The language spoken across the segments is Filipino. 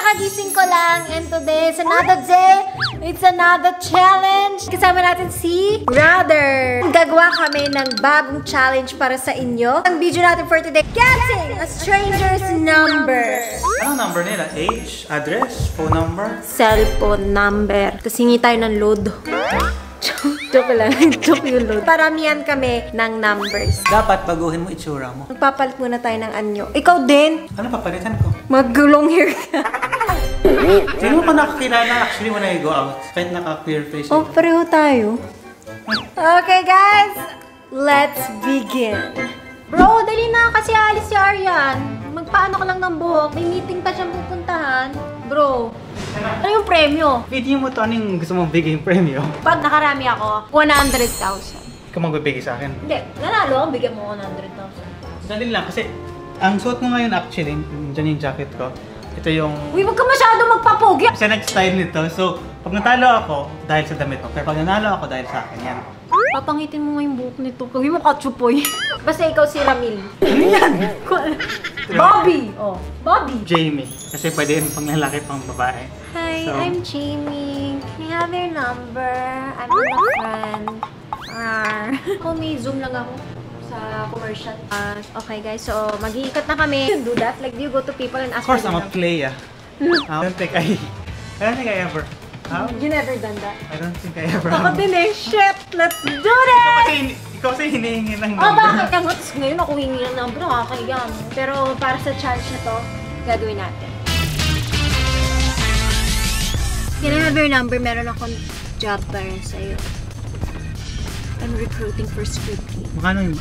kakagising ko lang and today is another day. It's another challenge. Kasama natin si Brother. Gagawa kami ng bagong challenge para sa inyo. Ang video natin for today, guessing a stranger's number. Anong number nila? Age, address, phone number? Cellphone number. Tapos hingi tayo ng load. Joke lang. Joke yung load. Paramihan kami ng numbers. Dapat baguhin mo itsura mo. Magpapalit muna tayo ng anyo. Ikaw din. Ano papalitan ko? Mag-long hair ka. Sino mo pa nakakilala actually when I go out? Kahit naka-clear face. Oh, pareho tayo. Okay, guys. Let's begin. Bro, dali na kasi alis si Aryan. Magpaano ka lang ng buhok. May meeting pa siyang pupuntahan. Bro, ano yung premyo? Video mo to, anong gusto mong bigay yung premyo? Pag nakarami ako, 100,000. Ikaw magbibigay sa akin. Hindi, nanalo ako, bigyan mo 100,000. Dali lang kasi ang suot mo ngayon actually, dyan yung jacket ko. Ito yung... Uy, wag ka masyado magpapogi. Kasi nag-style nito. So, pag natalo ako, dahil sa damit mo. Pero pag nanalo ako, dahil sa akin yan. Papangitin mo nga yung buhok nito. Gawin mo katsupoy. Basta ikaw si Ramil. Ano yan? Bobby! Oh, Bobby. Jamie. Kasi pwede yung pang lalaki pang babae. Hi, So, I'm Jamie. Can I have your number? I'm with a friend. Kung may Zoom lang ako sa commercial. Okay guys, so mag-iikot na kami. You do that? Like, do you go to people and ask Of course, for I'm their a player. I don't think I ever. How? You never done that? I don't think I ever. Ako din eh. Shit! Let's do this! Ikaw kasi hinihingi ng Oh, number. bakit? Tapos ngayon ako hingi ng number. Nakakaya mo. Pero para sa challenge na to, gagawin natin. Can I have your number? Meron akong job para sa'yo. I'm recruiting for Scripty. Magkano yung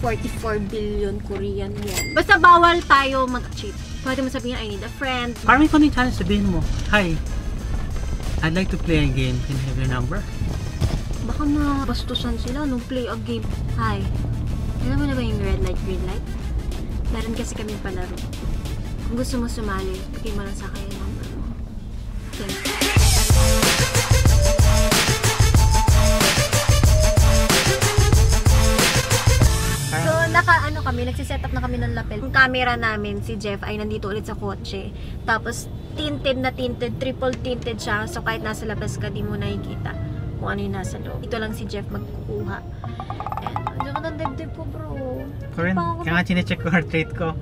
44 billion Korean yen. Basta bawal tayo mag-cheat. Pwede mo sabihin, I need a friend. Parang ikaw na yung challenge, sabihin mo. Hi, I'd like to play a game. Can I have your number? Baka mabastusan sila nung play a game. Hi. Alam mo na ba yung red light, green light? Meron kasi kaming palaro. Kung gusto mo sumali, bigay mo lang sa akin yung number mo. Okay. So, nagsiset up na kami ng lapel. Yung camera namin, si Jeff, ay nandito ulit sa kotse. Tapos, tinted na tinted, triple tinted siya. So, kahit nasa labas ka, di mo nakikita kung ano yung nasa loob. Ito lang si Jeff magkukuha. And, diyan ka ng dibdib ko, bro. Corinne, kaya nga chinecheck ko heart rate ko.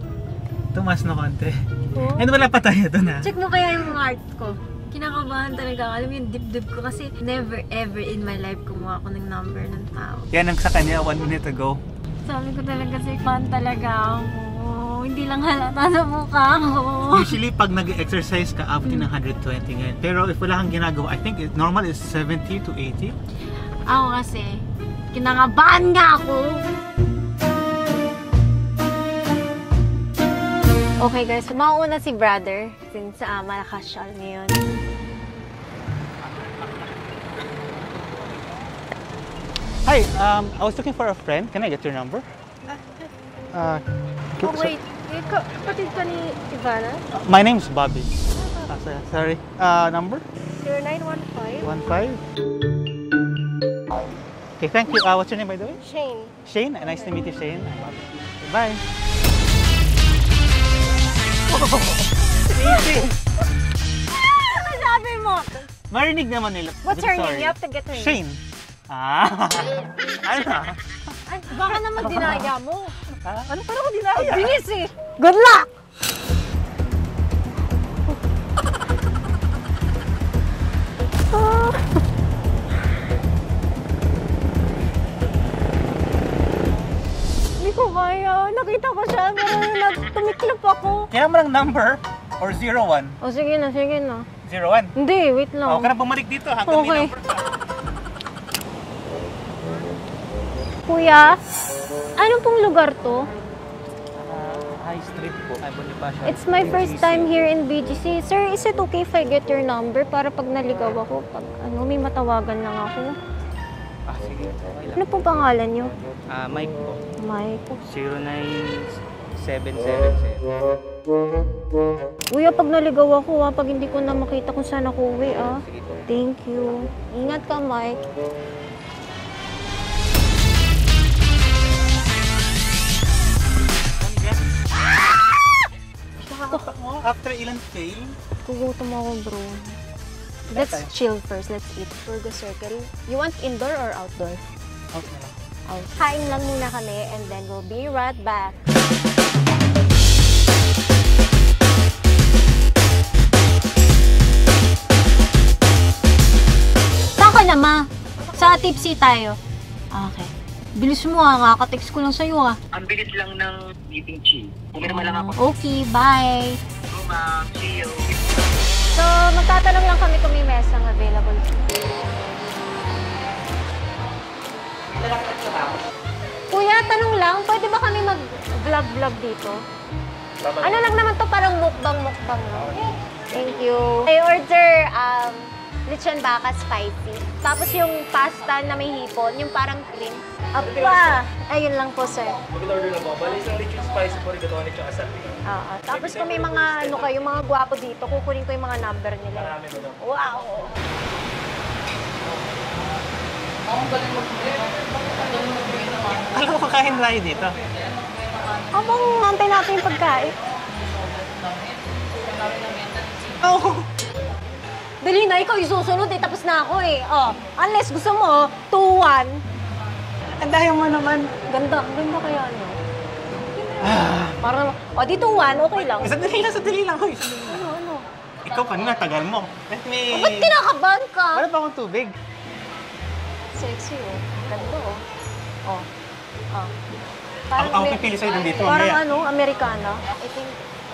Tumas na konti. Oh? And wala pa tayo doon ha. Check mo kaya yung heart ko. Kinakabahan talaga. Alam mo yung dibdib ko kasi never ever in my life kumuha ako ng number ng tao. Yan ang sa kanya 1 minute ago. Sabi ko talaga si fan talaga ako. Hindi lang halata sa mukha ko. Usually pag nag-exercise ka, abutin ng 120 ngayon. Pero if wala kang ginagawa, I think normal is 70 to 80. Ako kasi, kinakabahan nga ako. Okay guys, so mauuna si Brother since malakas siya ngayon. Hi, I was looking for a friend. Can I get your number? Oh wait, kapatid ka ni Ivana? My name's Bobby. Sorry. Number? 0915 15. Okay, thank you. What's your name by the way? Shane. Shane. Nice to meet you, Shane. I'm Bobby. Bye. Easy. Ano sabi mo? Marinig naman nila. What's her name? You have to get her name. Shane. Ano? Ay, baka naman dinaya mo. Ano pa ako dinaya? Bilis eh! Good luck! Hindi ko kaya. Nakita ko siya, pero tumiklop ako. Kaya mo ng number or 01? O sige na, sige na. 01? Hindi, wait lang. Huwag ka na bumalik dito hanggang may number ka. Kuya, anong pong lugar to? High Street po. Bonifacio. It's my first time here in BGC. Sir, is it okay if I get your number para pag naligaw ako, pag may matawagan lang ako? Sige. Okay lang. Ano pong pangalan niyo? Mike po. Mike. 09777. Kuya, pag naligaw ako pag hindi ko na makita kung saan ako uwi Sige po. Thank you. Ingat ka, Mike. After ilang fail, Gugutom ako, bro. Let's chill first. Let's eat. For the circle. You want indoor or outdoor? out na lang. Out. Kain lang muna kami and then we'll be right back. Saan ka na, ma? Sa tipsy tayo. Okay. Bilis mo kaka-text ko lang sa'yo Ang bilis lang ng meeting, Chi. Pumirma lang ako. Okay, bye. Oh, ma'am. See you. So, magtatanong lang kami kung may mesang available. Kuya, tanong lang, pwede ba kami mag-vlog dito? Ano lang naman to, parang mukbang, no? Thank you. I order lechon baka spicy. Tapos yung pasta na may hipon, yung parang cream. Apa! Ayun lang po, sir. Mag-order na po. Bali isang lechon spicy po rin gatoan at saka sabi. Oo. Tapos kung may mga ano kayo, mga gwapo dito, kukunin ko yung mga number nila. Marami mo daw. Wow! Alam ko kakain tayo dito. Abang nantay natin yung pagkain. Oh! Dali na, ikaw yung susunod eh. Tapos na ako eh. Oh, unless gusto mo, 2-1. Andayan mo naman. Ganda kaya ano. Parang, di 2-1, okay lang. Sandali lang. Hoy, sandali lang. Ano? Ikaw kanina, tagal mo. Let me... Ba't kinakabahan ka? Wala pa akong tubig. Sexy oh. Ganda oh. Oh. Oh. Ako pipili sa'yo dun dito. Parang mamaya. ano, Americana. I think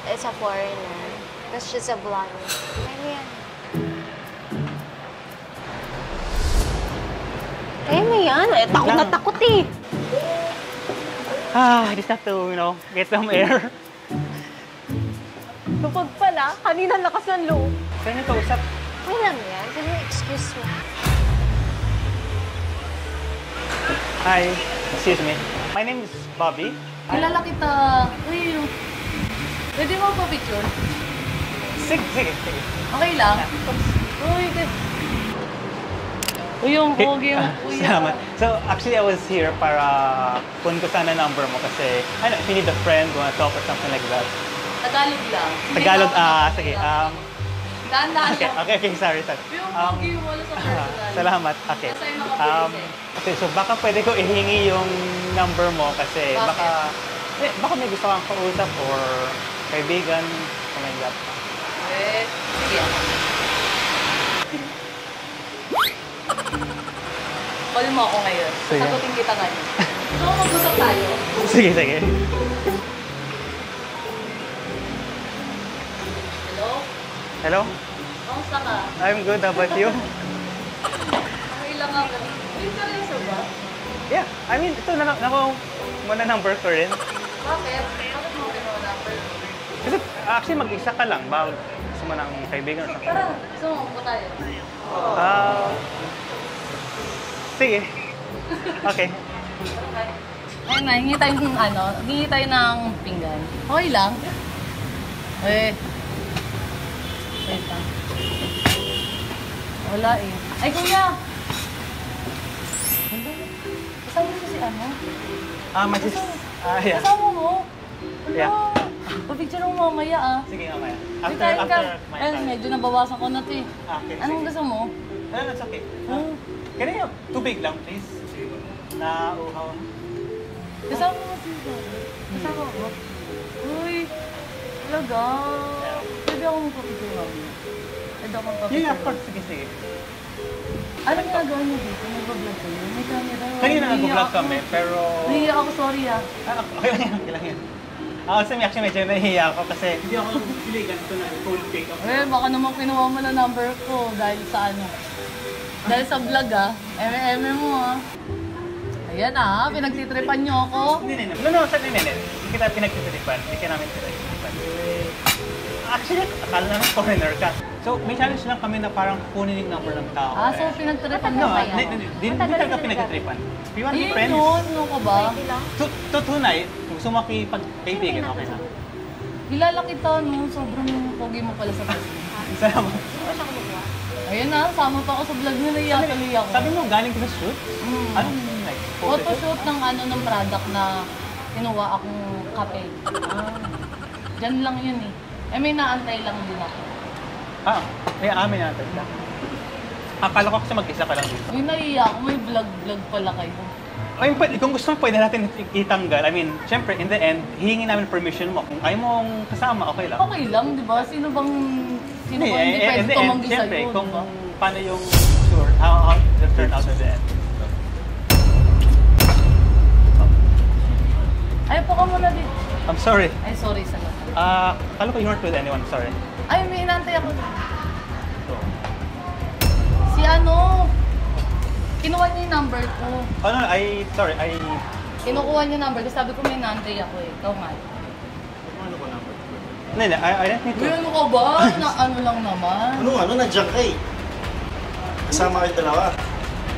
it's a foreigner. That's just a blonde. Ano yan? Ano yan? Takot na takot eh. Just have to, get some air. Kapag pala, kanina lakas ng loob. Saan ito usap? Okay lang yan. Can you excuse me? Hi, excuse me. My name is Bobby. Kilala kita. Uy, pwede mo pa picture? Sige. Okay lang. Uy, yung pogi mo, kuya. Salamat. So, actually, I was here para kunin ko sana number mo kasi, if you need a friend, wanna talk or something like that. Tagalog lang. Tagalog, sige. Dahan-dahan lang. Okay, sorry. Yung pogi mo, wala sa personal. Salamat. Okay. Nasa yung nakapili Okay, so baka pwede ko ihingi yung number mo kasi Bakit? baka may gusto kang kausap or kaibigan, something like that. Sige. Call mo ako ngayon. Sige. Sagutin kita ngayon. So, mag-usap tayo. Sige. Hello? Hello? Kamusta ka? I'm good. How about you? Okay lang ako. Uy, seryoso ba? Yeah. I mean, ito nako muna number ko rin. Bakit? Bakit mo ginawa number? Kasi actually mag-isa ka lang. Ba gusto mo ng kaibigan or something? Tara, gusto mo po tayo. Sige. Okay. Ayun na, hingi tayo ng pinggan. Okay lang. Wait lang. Wala eh. Ay, kuya! Kasama mo si ano? My sis... yeah. Kasama mo? Yeah. Papicture mo mamaya ah. Sige mamaya. Wait, kain ka. After my Ayun, time. medyo nabawasan ko na ito eh. Okay. Anong gusto mo? No, that's okay. Hmm. Can I have tubig lang, please? Na uhaw. Kasama mo si Kasama ko? Uy, talaga. Pwede ako magpapicture mamaya. Pwede ako magpapicture. Yeah, of course. Sige. Ano ginagawa niyo dito? Nag-vlog kayo? May camera. Kanina Nahiya nag-vlog ako. kami, pero... Nahiya ako, sorry ah. Okay lang yan. Actually medyo nahihiya ako kasi... Hindi ako pili ganito na full take off. Well, baka naman kinuha mo na number ko dahil sa ano. Dahil sa vlog ah. Eme mo ah. Ayan ah, pinagtitripan niyo ako. Hindi. Hindi kita pinagtitiripan. Hindi ka namin pinagtitiripan. Actually, akala namin foreigner ka. So, may challenge lang kami na parang kunin yung number ng tao. Ah, so pinagtripan No, mo ba yan? hindi talaga pinagtitripan. If you want to be Ayun friends, yun, ano ka ba? tunay, kung gusto mo makipag-kaibigan, okay na. Kilala kita no, sobrang pogi mo pala sa Facebook. Salamat. Ayun na, sama pa ako sa vlog niyo, naiyak tuloy ako. Sabi mo, galing ka sa shoot? Anong like, Photoshoot ng ng product na kinuha akong kape. Diyan lang yun eh. Eh, may naantay lang din ako. Ah, may amin natin. Akala ko kasi mag-isa ka lang dito. Uy, naiiyak ako. May vlog pala kayo. Ay, kung gusto mo, pwede natin itanggal. I mean, syempre, in the end, hihingi namin permission mo. Kung ayaw mong kasama, okay lang. Okay lang, di ba? Sino bang hindi in pwede the end, tumanggi syempre, sa'yo, kung di ba? paano yung sure, how it turn out at the end. Ay, po ka muna dito. I'm sorry. Ay, sorry sa lahat. Kala ko you weren't with anyone, sorry. Ay, may inantay ako. Si ano, kinuha niya yung number ko. Oh no, sorry, Kinukuha niya yung number ko. Sabi ko may inantay ako eh. Ikaw nga. hindi, I don't need Uy, to. ano ka ba? Na ano lang naman. Nandiyan ka eh. Kasama kayo dalawa.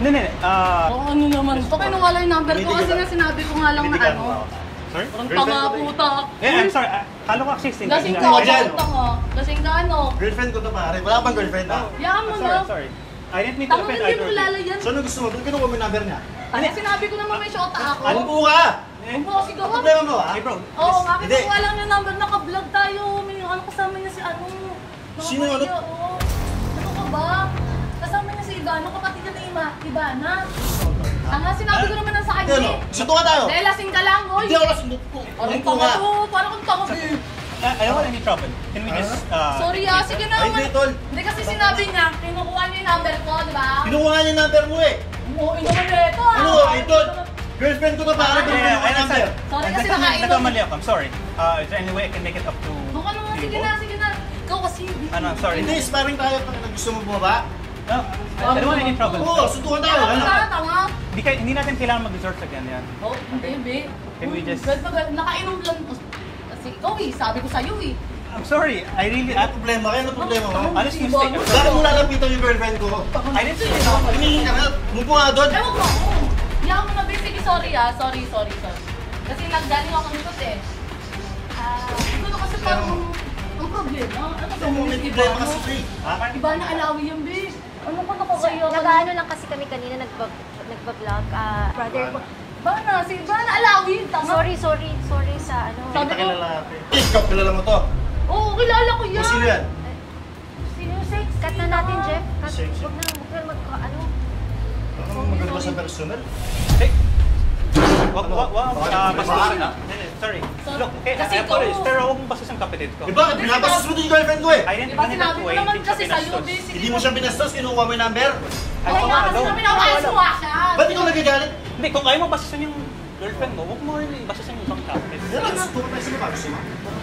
Hindi, Oh, ano naman to? Kinuha lang yung number ko kasi nga sinabi ko nga lang na Tinitigan ano. mo. sorry? Parang tanga puta. Yeah, I'm sorry. Kala ko actually single. Lasing ka, Tingnan mo dyan. tanga. Lasing ka ano. Girlfriend ko to pare. Wala bang girlfriend ha? Yaan mo na. Sorry. I didn't mean to Tanga, offend hindi either mo of you. lalayan. So ano gusto mo? Doon kinuha mo yung number niya. Ano, sinabi ko naman may shota ako. Ano po ka? Huwag mo kasi Ano gawa. problema mo ha? Hey bro, Oo, nga Hindi. kinuha lang yung number, naka-vlog tayo. May ano kasama niya si ano. Sino ano? Oo. Ano ka ba? Kasama niya si Ivana, kapatid niya ni Ivana. Sinabi ko naman na sa Hindi kanya ano? eh. Sunto ka tayo. Dahil lasing ka lang, oy. Hindi ako lasing. Parang Ano po tanga ka? to, parang kang tanga eh. I don't want any trouble. Can we just, Sorry sige na Ay, naman. hindi, tol. Hindi kasi sinabi niya, kinukuha niya yung number ko, di ba? Kinuha nga niya yung number mo eh. Oo, naman ito ah. Ano? Ito. Girlfriend ko to pare. Ah, Kinuha yeah, mo yung number. Sorry kasi nagkamali ako. I'm sorry. Is there any way I can make it up to Baka naman, you sige both? na, sige na. Ikaw kasi. Ano, I'm sorry. Hindi, sparring tayo pag gusto mo bumaba. No, I don't want any trouble. Oo, suntukan tayo. Tanga Ano? ka, tanga. Hindi natin kailangan mag-resort sa ganyan. Oh, hindi, be. Can we just- Nakainom lang to. Kasi ikaw eh, sabi ko sa'yo eh. I'm sorry. I really... Ano problema kayo? Ano problema mo? Honest mistake. Bakit mo lalapitan yung girlfriend ko? I didn't say that. Humingi ka na. Mupo nga doon. Ewan ko ako. Yaman mo na, be. Sige, sorry ah. Sorry. Kasi naggaling ako nito eh. Siguro kasi parang ang problema. Ano ba May problema kasi siya eh. Ha? Iba na alawi yung be. Ano ko nakakayo? Nag-ano lang kasi kami kanina, nagpa-vlog. Brother ko. Bana alawi. Tama. Sorry sa ano. Sabi ko, Ikaw, kilala mo to. oo, kilala ko yan. O sino yan? Sino sex? Cut na natin, Jeff. Cut. Sexy. Huwag na ano. Ano maganda sa personal? Hey. Bastusin na. Sorry. Look, okay, Kasi I apologize. ikaw- Pero huwag mong bastusin ang kapatid ko. Eh bakit? Binabastos mo din yung girlfriend ko eh. I didn't Diba mean that sinabi ko way. naman Hindi ko kasi sa'yo, pinastos. be. Hindi mo siya binastos, kinuha mo yung number. I Kaya don't kasi know. namin nakaalis mo siya. Ba't ikaw nagagalit? Hindi, kung ayaw mo bastusin yung girlfriend mo, huwag mo rin bastusin yung ibang tao. Yan lang, suntukan tayo sa mga gusto mo.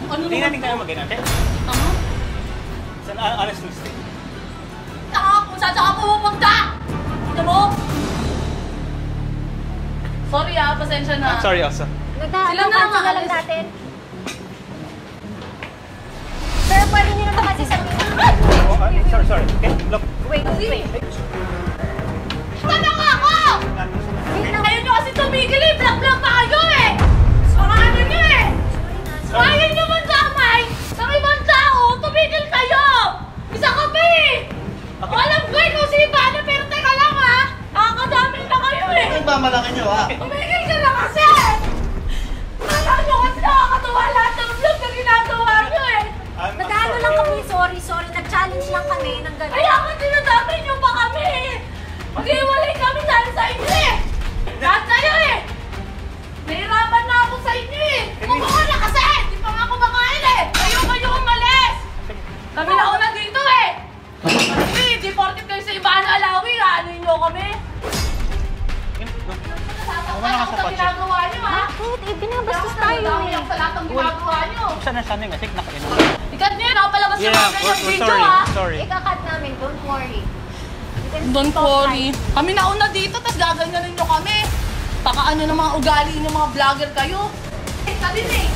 Ano Hindi natin naman kaya to? mag-ganyan, okay? Tama? It's an honest mistake. Taka, kung saan ka pupunta? Ito mo? Sorry ah, pasensya na. I'm sorry also. Sila na lang Cancel na lang aalis. natin. Pero pwede nyo naman kasi sabihin. Sorry. Okay, look. Wait. Tama nga ako! Wait lang. Ayaw nyo kasi tumigil eh! Vlog-vlog pa kayo eh! Mga ano nyo eh! Ayaw nyo man damay ng ibang tao! Tumigil kayo! Isa ka pa eh! Alam ko ikaw si Ivana pero teka lang ha! Nakakadami na kayo eh! Ano yung mamalaki nyo ha? Tumigil ka na kasi! Alam nyo kasi nakakatuwa lahat ng vlog na ginagawa nyo eh! Nag-ano lang kami, sorry. Nag-challenge lang kami ng gano'n. Kaya nga dinadamay nyo pa kami eh! Mag-iwalay kami dahil sa inyo eh! Lahat kayo eh! Nahirapan na ako sa inyo eh! Kumuha na kasi! Di pa nga ako makain eh! Kayo umalis! Kami na una dito eh! Kasi deported kayo sa Ivana Alawi, ano nyo kami? Nasasaktan ako sa ginagawa nyo ha! Bakit? Eh, binabastos tayo Dami eh. lang sa lahat ng ginagawa nyo! Sa understanding, I think nakainom. Ikat nyo yun, napalabas Yeah, yung mga we're video sorry. ha! Sorry. Ika-cut namin, don't worry. You can Don't stop worry. time. Kami nauna dito, tapos gaganyanin nyo kami. Pakaano ng mga ugali ng mga vlogger kayo. Sabi na eh.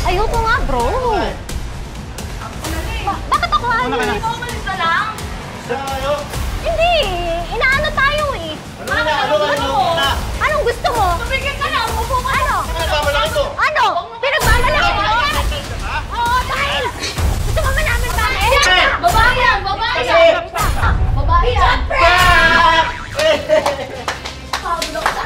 Ayoko nga, bro. Ako na eh. Bakit ako ano? Una ka na. Hindi mo umalis na lang. Siya kayo. Hindi. Inaano tayo eh. Ano na? Ano na? Anong gusto mo? Tumigil ka na, umupo ka. Ano? Ano nagmamalaki to? Ano? Pinagmamalaki mo? Oo, dahil gusto mo ba namin ba? Babae yan, babae yan. Babae yan. Sabi na ko sa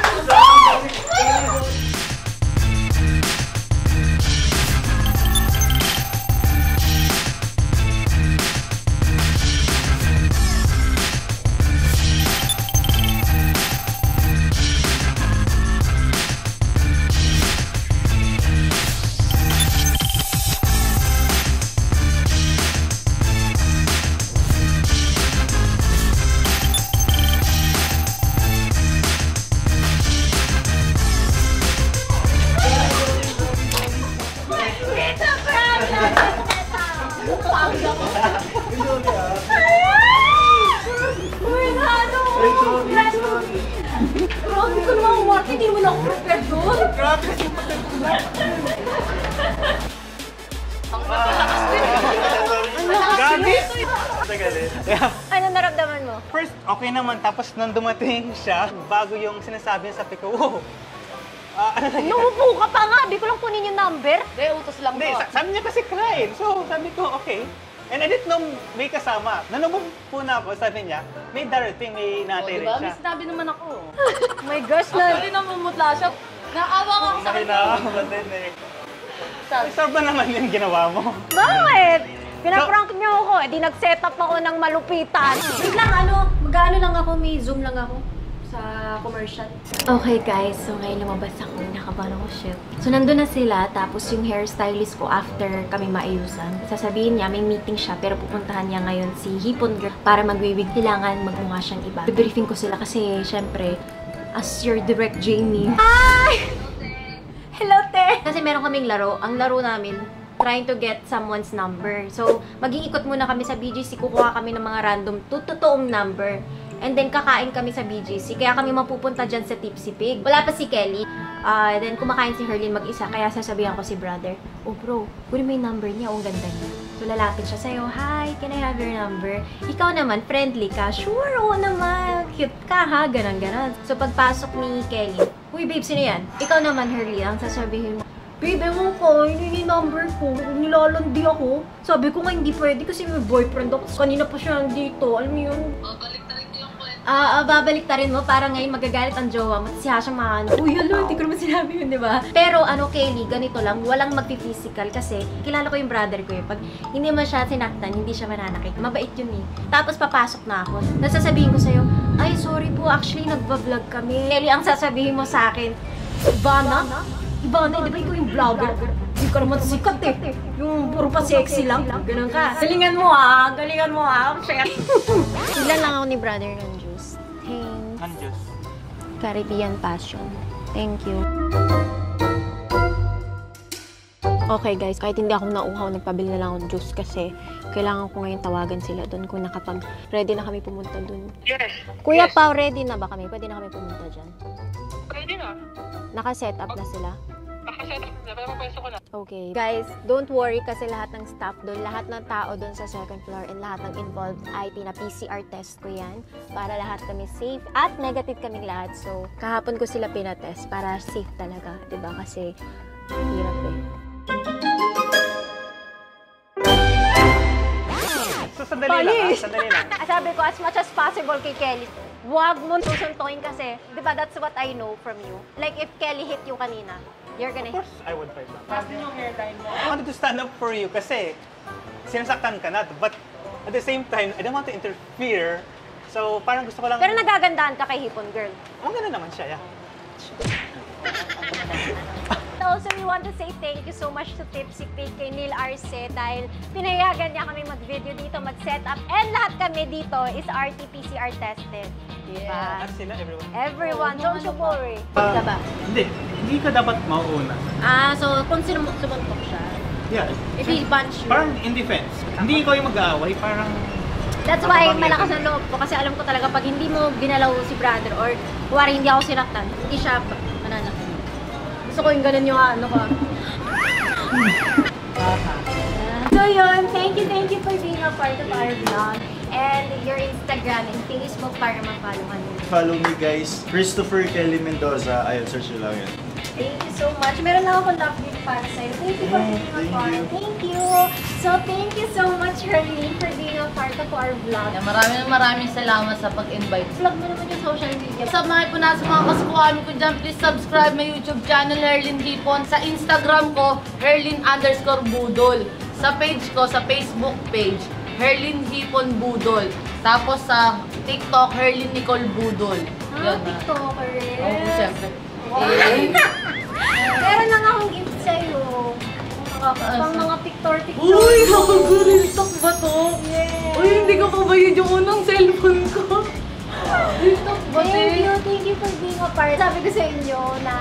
Napapagod ako. Uy, na ano? Sorry. Grabe ko naman, Mark. Hindi mo na ako prepared doon. Grabe! Gabi! Ano naramdaman mo? First, okay naman. Tapos nung dumating siya, bago yung sinasabi niya, sabi ko, wow! Ano na yun? Numupo ka pa nga. Di ko lang kunin yung number. Hindi, utos lang Hindi, to. sabi niya kasi client. So, sabi ko, okay. And I didn't know may kasama. Nung po na ako, sabi niya, may darating, may natay rin Diba? siya. May sinabi naman ako. Oh my gosh, Actually, namumutla siya. Naawa nga ako sa kanya. Mahina ako din eh. Istorb ba naman yung ginawa mo? Bakit? Pinaprank niyo ako. Eh, di nag-set up ako ng malupitan. Wait lang, mag-ano lang ako, may Zoom lang ako sa commercial. Okay guys, so ngayon lumabas ako, nakabahan ako shit. So nandun na sila, tapos yung hairstylist ko after kami maayusan. Sasabihin niya, may meeting siya, pero pupuntahan niya ngayon si Hipon Girl para mag-wig. Kailangan magmukha siyang iba. Briefing ko sila kasi, syempre, as your direct Jamie. Hi! Hello, te! Kasi meron kaming laro. Ang laro namin, trying to get someone's number. So, mag-iikot muna kami sa BGC, kukuha kami ng mga random, totoong number. And then, kakain kami sa BGC. Kaya kami mapupunta dyan sa Tipsy Pig. Wala pa si Kelly. Then, kumakain si Herlin mag-isa. Kaya sasabihan ko si brother, oh bro, kunin mo yung number niya. Oh, ganda niya. So, lalapit siya sa'yo, hi, can I have your number? Ikaw naman, friendly ka. Sure, oo naman. Cute ka, ha? Ganon. So, pagpasok ni Kelly, uy, babe, sino yan? Ikaw naman, Herlin, ang sasabihin mo, babe, ewan ko, yun yung number ko. Nilalandi ako. Sabi ko nga, hindi pwede kasi may boyfriend ako. Kanina pa siya nandito. Alam mo yun? Babalik ta rin mo para ngayon magagalit ang jowa mo. Siya siyang mga uy, hello, hindi ko naman sinabi yun, di ba? Pero Kelly, ganito lang, walang magpi-physical kasi kilala ko yung brother ko eh. Pag hindi mo siya sinaktan, hindi siya mananakit. Mabait yun eh. Tapos papasok na ako. Nasasabihin ko sa'yo, ay, sorry po, actually nagba-vlog kami. Kelly, ang sasabihin mo sa akin, Ivana, di ba ikaw yung vlogger? Hindi ka naman sikat eh. Yung puro pa sexy lang. Ganun ka. Galingan mo ha. Ilan lang ako ni brother ng juice. Thanks. Anjos. Caribbean Passion. Thank you. Okay guys, kahit hindi ako nauhaw, nagpabili na lang ako ng juice kasi kailangan ko ngayon tawagan sila doon kung ready na kami pumunta doon. Yes. Kuya Yes. Pao, ready na ba kami? Pwede na kami pumunta dyan? Pwede na. Naka-set up na sila? Nakaset up na. Pero pwesto ko na. Okay. Guys, don't worry kasi lahat ng staff doon, lahat ng tao doon sa second floor and lahat ng involved IT na PCR test ko yan para lahat kami safe at negative kaming lahat. So, kahapon ko sila pinatest para safe talaga, 'di ba? Kasi hirap eh. So, sandali lang. Sabi ko, as much as possible kay Kelly, huwag mo susuntuin kasi, 'di ba, that's what I know from you. Like, if Kelly hit you kanina, you're gonna Of course, I would fight back. I wanted to stand up for you kasi sinasaktan ka na. But at the same time, I don't want to interfere. So, parang gusto ko lang... Pero nagagandahan ka kay Hipon Girl. Ang ganda naman siya, yeah. Also, we want to say thank you so much to Tipsy Pig kay Neil Arce dahil pinayagan niya kami mag-video dito, mag-set up, and lahat kami dito is RT-PCR tested. Diba? At sila, everyone. Everyone, don't you worry. Diba? Hindi ka dapat mauuna. So kung sumuntok siya, Yeah. if he punch you. Parang in defense. Hindi ikaw yung mag-aaway, parang... That's why malakas ang loob ko kasi alam ko talaga pag hindi mo ginalaw si brother or kuwari hindi ako sinaktan, hindi siya mananakit. Gusto ko yung ganun yung ano ko. So yun, thank you for being a part of our vlog. And your Instagram and Facebook para ma-follow ka nyo. Follow me guys, Christopher Kelly Mendoza. Ayun, search nyo lang yun. Thank you so much. Meron lang ako love gift para sa'yo. Thank you for being a Thank part. you. Thank you. So thank you so much, Herlin, for being a part of our vlog. Maraming salamat sa pag-invite. Vlog mo naman yung social media. Sa mga po nasa mga kasukuhan ko dyan, please subscribe my YouTube channel, Herlin Hipon. Sa Instagram ko, Herlin_Budol. Sa page ko, sa Facebook page, Herlin Hipon Budol. Tapos sa TikTok, Herlin Nicole Budol. Yun. TikToker rin. Oo, siyempre. Meron lang akong gift sa'yo. Pang mga picture. Uy, nakag-real talk ba to? Yes. Uy, hindi ko kabayad yung unang cellphone ko. Real talk ba Thank you for being a part. Sabi ko sa inyo na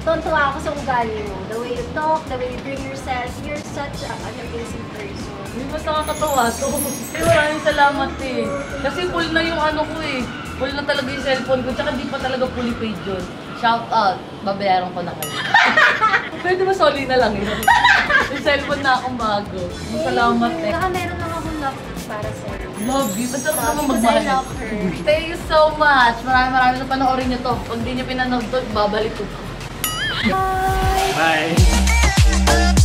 tontuwa ako sa ugali mo. The way you talk, the way you bring yourself, you're such an amazing person. Hindi mas nakakatawa to. Eh, maraming salamat eh. Kasi full na yung ano ko eh. Full na talaga yung cellphone ko. Tsaka di pa talaga fully paid yun. Shout out. Babayaran ko na kayo. Pwede ba soli na lang yun? Yung cellphone na akong bago. Salamat eh. Saka meron lang akong laptop para sa'yo. Love you. Masarap naman Because I magmahal. love her. Thank you so much. Maraming na panoorin nyo to. Pag di nyo pinanood to, babalik ko. Bye! Bye!